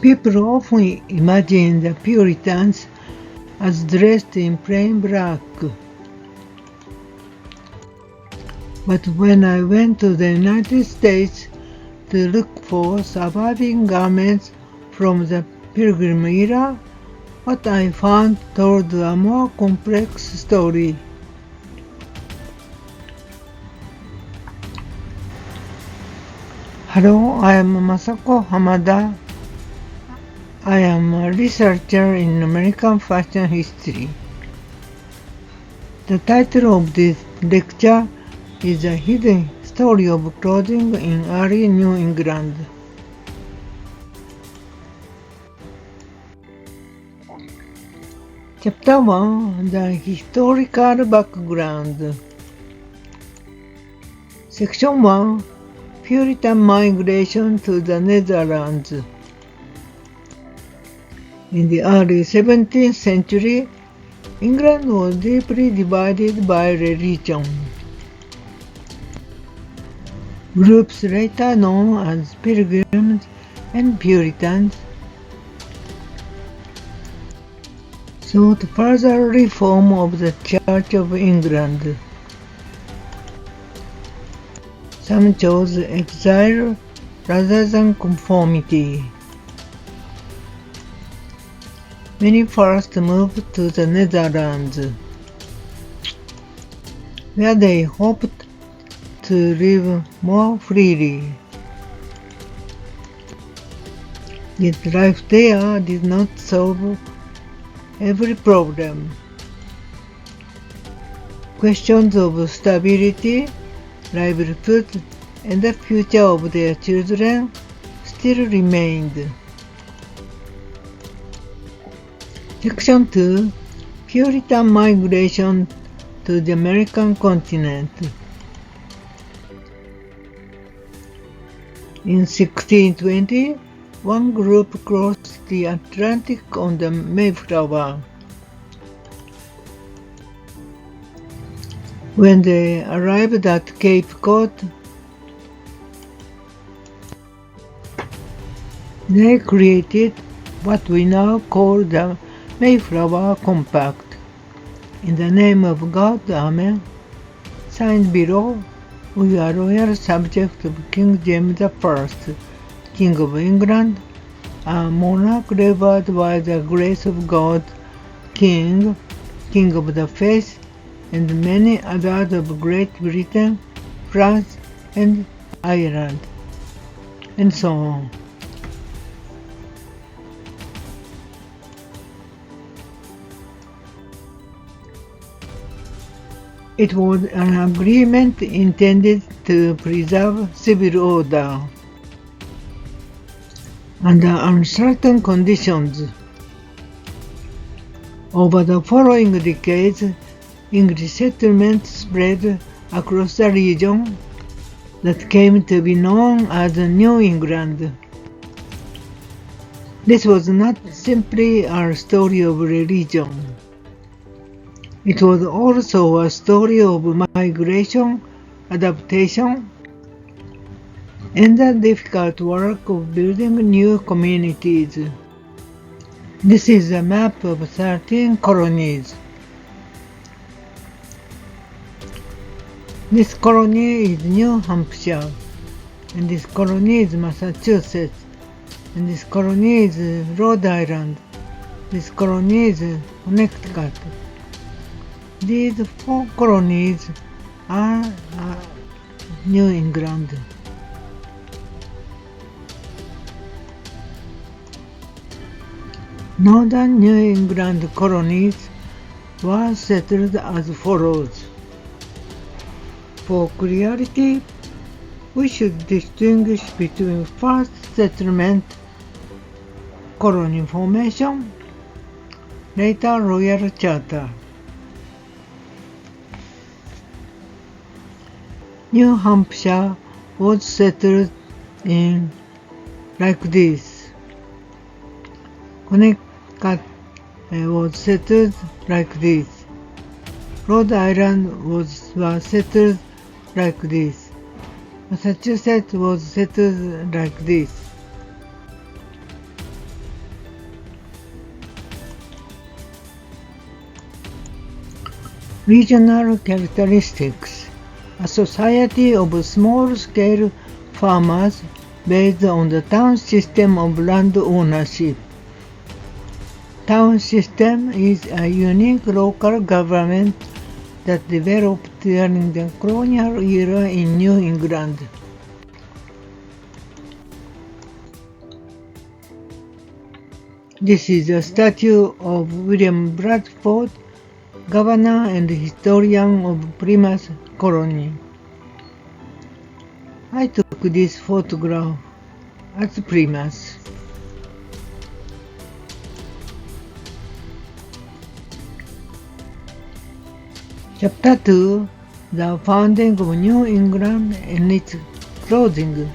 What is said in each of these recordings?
People often imagine the Puritans as dressed in plain black. But when I went to the United States to look for surviving garments from the Pilgrim era, what I found told a more complex story. Hello, I am Masako Hamada. I am a researcher in American fashion history. The title of this lecture is A Hidden Story of Clothing in Early New England. Chapter 1, The Historical Background. Section 1, Puritan Migration to the Netherlands. In the early 17th century, England was deeply divided by religion. Groups later known as Pilgrims and Puritans sought further reform of the Church of England. Some chose exile rather than conformity. Many first moved to the Netherlands, where they hoped to live more freely. Yet life there did not solve every problem. Questions of stability, livelihood, and the future of their children still remained. Section 2, Puritan Migration to the American Continent. In 1620, one group crossed the Atlantic on the Mayflower. When they arrived at Cape Cod, they created what we now call the Mayflower Compact. In the name of God, Amen. Signed below, we are royal subjects of King James I, King of England, a monarch revered by the grace of God, King of the Faith, and many others of Great Britain, France, and Ireland, and so on. It was an agreement intended to preserve civil order under uncertain conditions. Over the following decades, English settlements spread across the region that came to be known as New England. This was not simply a story of religion. It was also a story of migration, adaptation, and the difficult work of building new communities. This is a map of 13 colonies. This colony is New Hampshire, and this colony is Massachusetts, and this colony is Rhode Island, this colony is Connecticut. These 4 colonies are New England. Northern New England colonies were settled as follows. For clarity, we should distinguish between first settlement, colony formation, later royal charter. New Hampshire was settled in like this. Connecticut was settled like this. Rhode Island was settled like this. Massachusetts was settled like this. Regional characteristics. A society of small-scale farmers based on the town system of land ownership. Town system is a unique local government that developed during the colonial era in New England. This is a statue of William Bradford, governor and historian of Plymouth colony. I took this photograph at Plymouth. Chapter 2. The founding of New England and its clothing.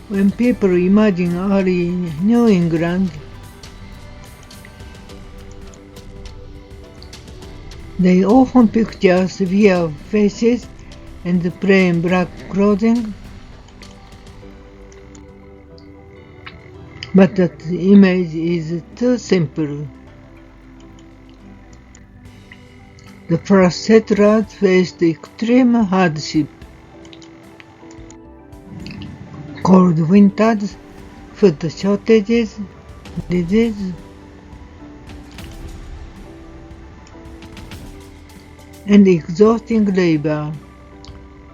When people imagine early New England, they often picture severe faces and plain black clothing, but that image is too simple. The first settlers faced extreme hardship, cold winters, food shortages, disease, and exhausting labor.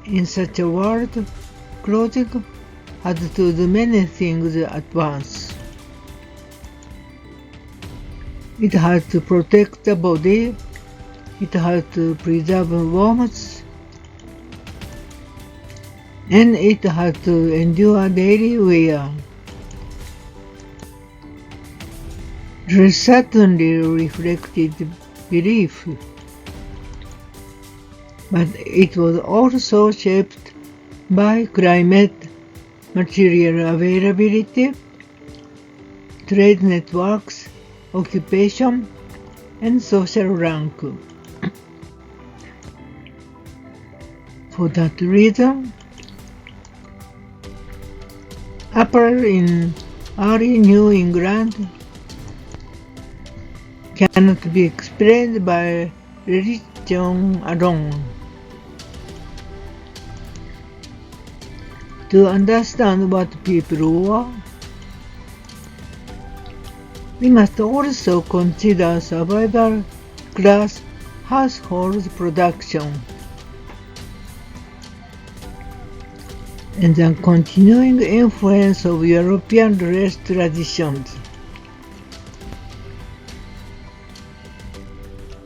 In such a world, clothing had to do many things at once. It had to protect the body, it had to preserve warmth, and it had to endure daily wear. Dress certainly reflected belief, but it was also shaped by climate, material availability, trade networks, occupation, and social rank. For that reason, apparel in early New England cannot be explained by religion alone. To understand what people were, we must also consider survival class household production and the continuing influence of European dress traditions.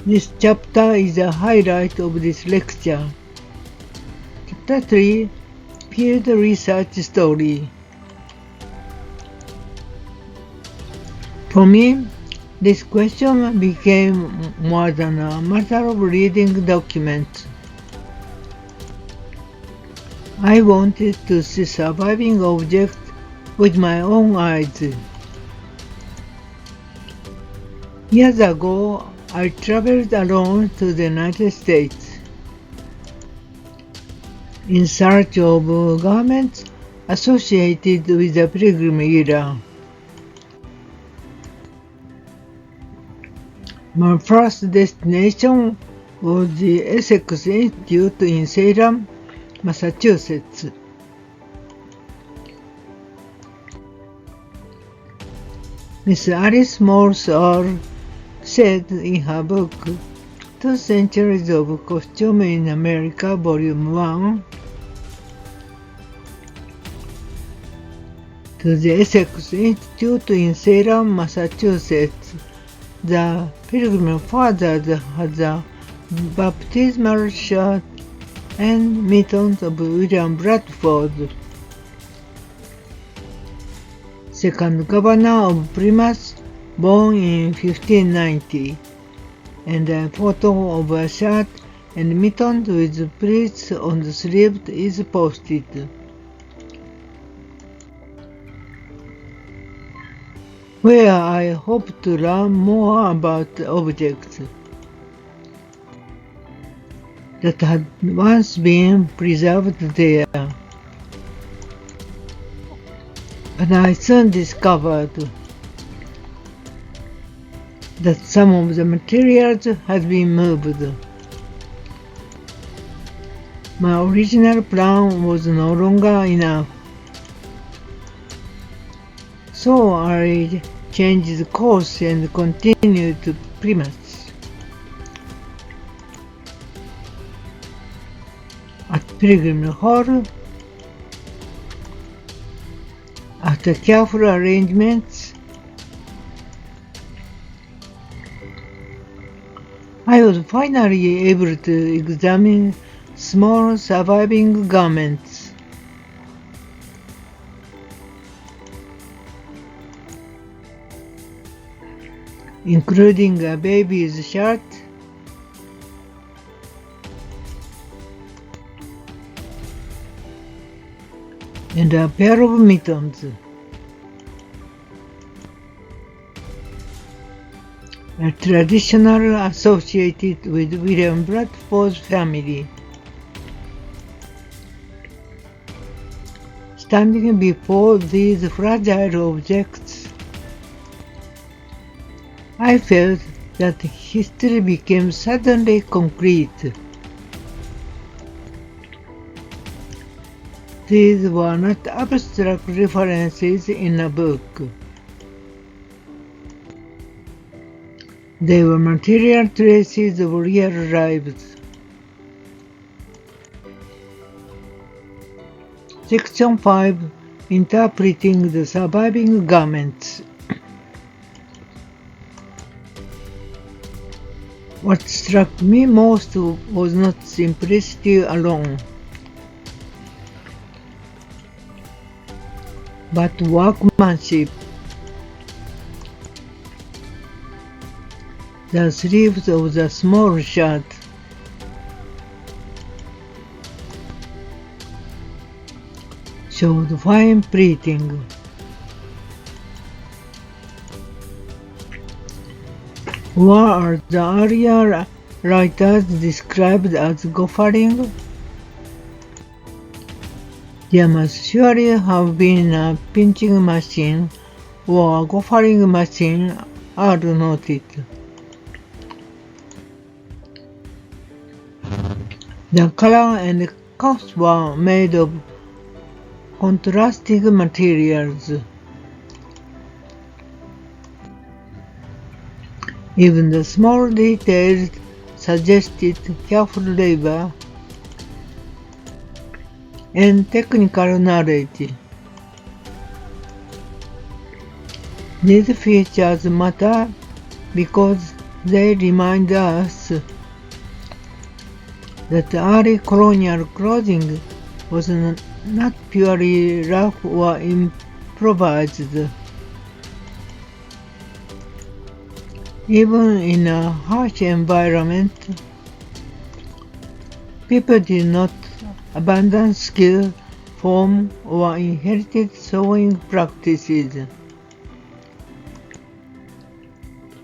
This chapter is a highlight of this lecture. Chapter 3. Field Research Story. For me, this question became more than a matter of reading documents. I wanted to see surviving objects with my own eyes. Years ago, I traveled alone to the United States in search of garments associated with the Pilgrim era. My first destination was the Essex Institute in Salem, Massachusetts. Miss Alice Morse Earle said in her book, 2 Centuries of Costume in America, Volume 1, to the Essex Institute in Salem, Massachusetts, the Pilgrim Fathers had the baptismal shirt and mittens of William Bradford, second governor of Plymouth, born in 1590, and a photo of a shirt and mittens with pleats on the sleeves is posted. Where I hope to learn more about objects that had once been preserved there. But I soon discovered that some of the materials had been moved. My original plan was no longer enough. So I changed course and continued to Plymouth. At Pilgrim Hall, after careful arrangements, I was finally able to examine small surviving garments. Including a baby's shirt, and a pair of mittens. A traditional associated with William Bradford's family. Standing before these fragile objects, I felt that history became suddenly concrete. These were not abstract references in a book. They were material traces of real lives. Section 5. Interpreting the surviving garments. What struck me most was not simplicity alone, but workmanship. The sleeves of the small shirt showed fine pleating. Were the earlier writers described as goffering? There must surely have been a pinching machine or a goffering machine are noted. The collar and cuffs were made of contrasting materials. Even the small details suggested careful labor and technical knowledge. These features matter because they remind us that early colonial clothing was not purely rough or improvised. Even in a harsh environment, people did not abandon skill, form, or inherited sewing practices.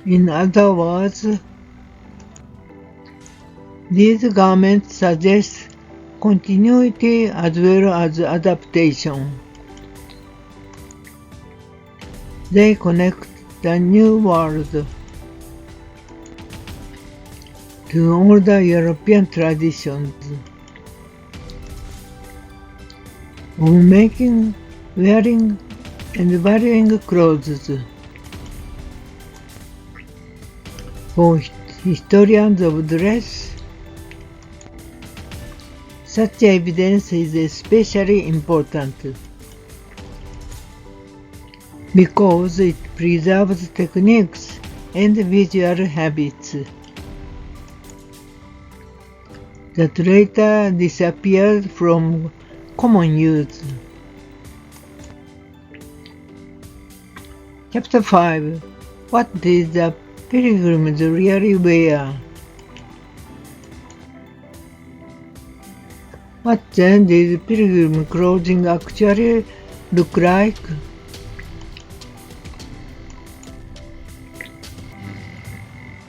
In other words, these garments suggest continuity as well as adaptation. They connect the New World to older European traditions of making, wearing, and valuing clothes. For historians of dress, such evidence is especially important because it preserves techniques and visual habits that later disappeared from common use. Chapter 5. What did the Pilgrims really wear? What then did pilgrim clothing actually look like?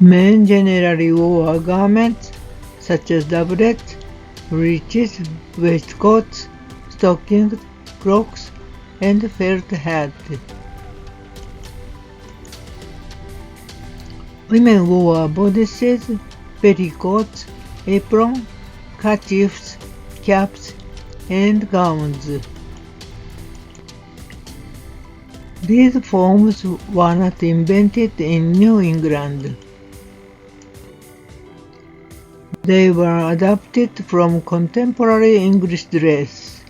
Men generally wore garments such as doublets, breeches, waistcoats, stockings, cloaks, and felt hat. Women wore bodices, petticoats, aprons, kerchiefs, caps, and gowns. These forms were not invented in New England. They were adapted from contemporary English dress.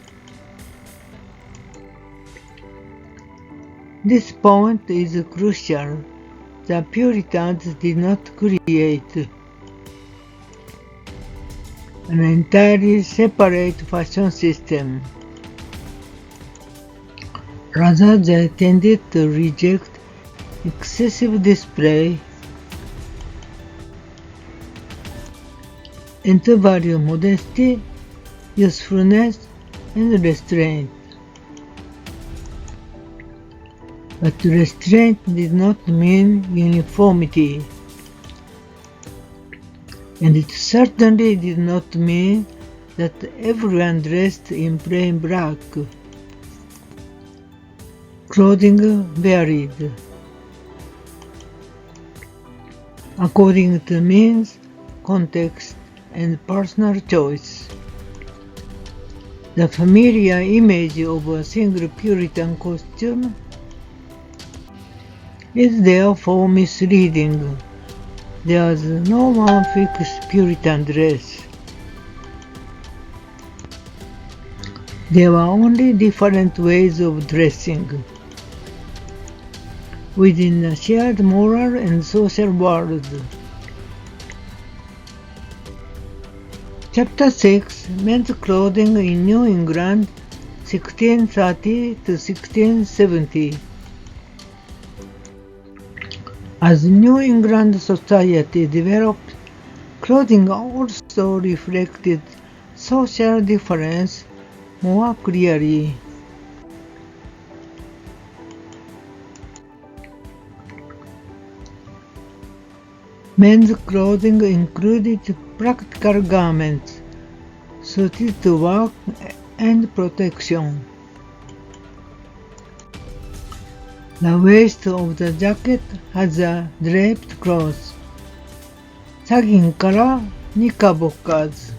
This point is crucial. The Puritans did not create an entirely separate fashion system. Rather, they tended to reject excessive display and to value modesty, usefulness, and restraint. But restraint did not mean uniformity, and it certainly did not mean that everyone dressed in plain black. Clothing varied according to means, context, and personal choice. The familiar image of a single Puritan costume is therefore misleading. There is no one fixed Puritan dress. There were only different ways of dressing within a shared moral and social world. Chapter 6, Men's Clothing in New England, 1630 to 1670. As New England society developed, clothing also reflected social difference more clearly. Men's clothing included practical garments suited to work and protection. The waist of the jacket has a draped cloth, sagging collar knickerbockers.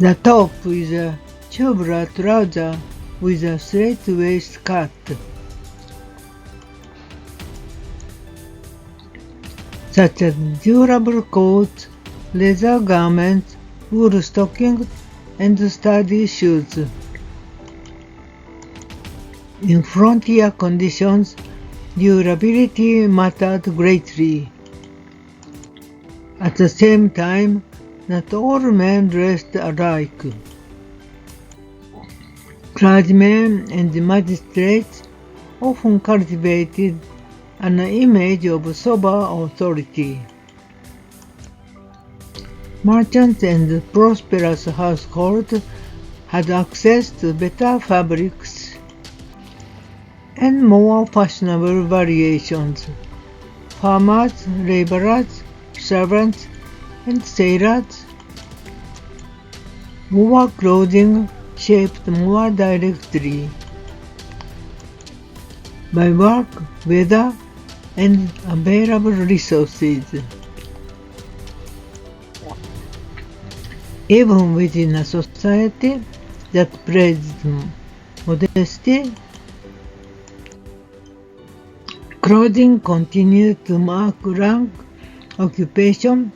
The top is a tubular trouser with a straight waist cut. Such as durable coats, leather garments, wool stockings, and sturdy shoes. In frontier conditions, durability mattered greatly. At the same time, not all men dressed alike. Clergymen and magistrates often cultivated an image of sober authority. Merchants and prosperous households had access to better fabrics and more fashionable variations. Farmers, laborers, servants, and sailors wore clothing shaped more directly by work, weather, and available resources. Even within a society that praised modesty, clothing continued to mark rank, occupation,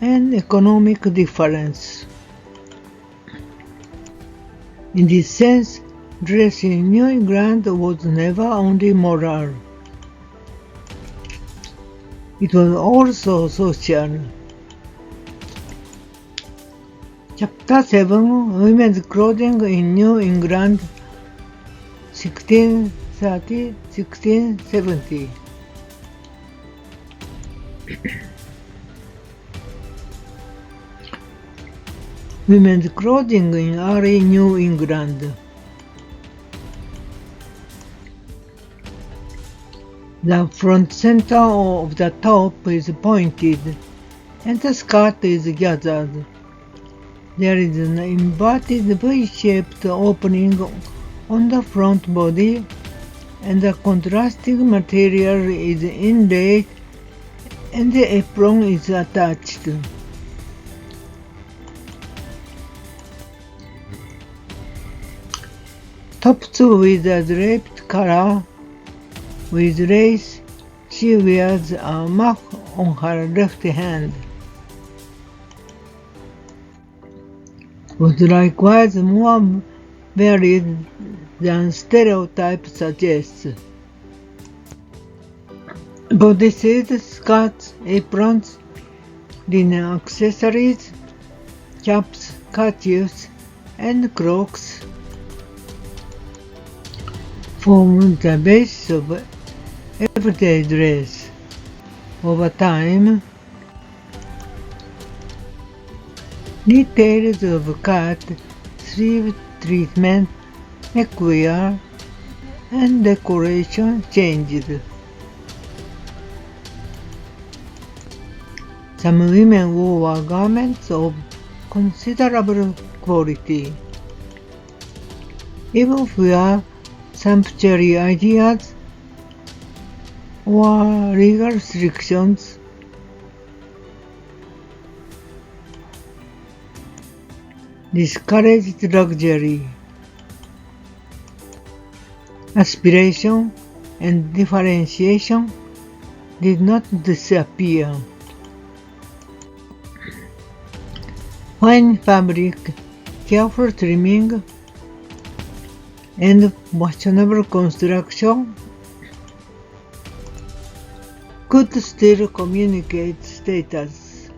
and economic difference. In this sense, dress in New England was never only moral. It was also social. Chapter 7, Women's Clothing in New England, 1630-1670. Women's clothing in early New England. The front center of the top is pointed, and the skirt is gathered. There is an inverted V-shaped opening on the front body, and the contrasting material is inlaid and the apron is attached. Topped with a draped collar with lace, she wears a muff on her left hand. Was likewise more varied than stereotype suggests. Bodices, skirts, aprons, linen accessories, caps, kerchiefs, and cloaks form the basis of everyday dress. Over time, details of cut, sleeve treatment, neckwear, and decoration changed. Some women wore garments of considerable quality. Even where sumptuary ideas or legal restrictions discouraged luxury, aspiration and differentiation did not disappear. Fine fabric, careful trimming, and fashionable construction could still communicate status.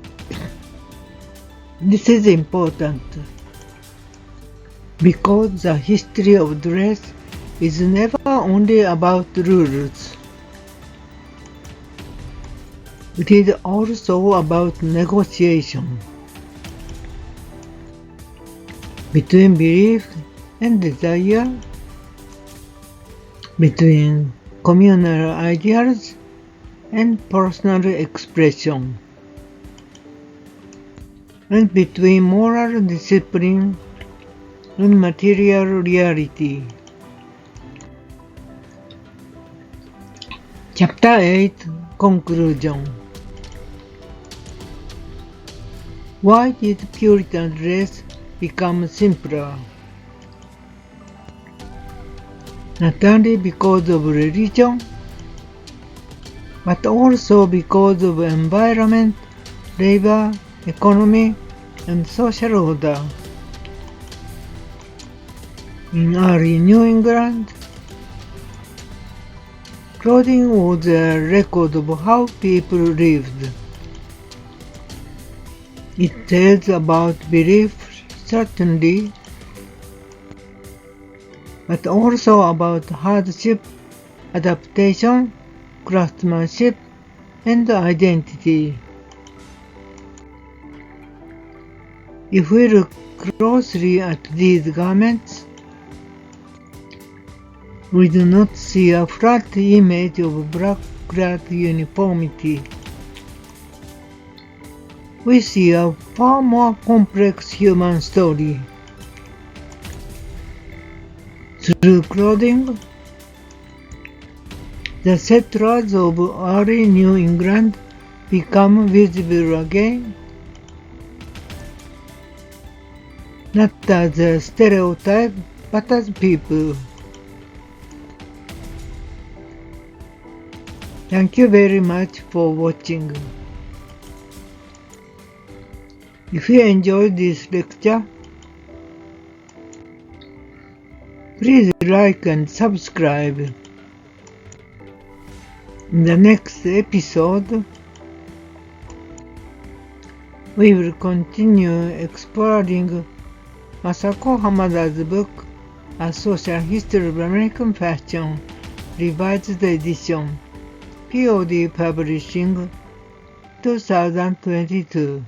This is important because the history of dress is never only about rules. It is also about negotiation between belief and desire, between communal ideals and personal expression, and between moral discipline and material reality. Chapter 8 Conclusion. Why did Puritan dress become simpler? Not only because of religion, but also because of environment, labor, economy, and social order. In early New England, clothing was a record of how people lived. It tells about belief, certainly, but also about hardship, adaptation, craftsmanship, and identity. If we look closely at these garments, we do not see a flat image of black-clad uniformity. We see a far more complex human story. Through clothing, the settlers of early New England become visible again, not as a stereotype, but as people. Thank you very much for watching. If you enjoyed this lecture, please like and subscribe. In the next episode, we will continue exploring Masako Hamada's book, A Social History of American Fashion, Revised Edition, POD Publishing, 2022.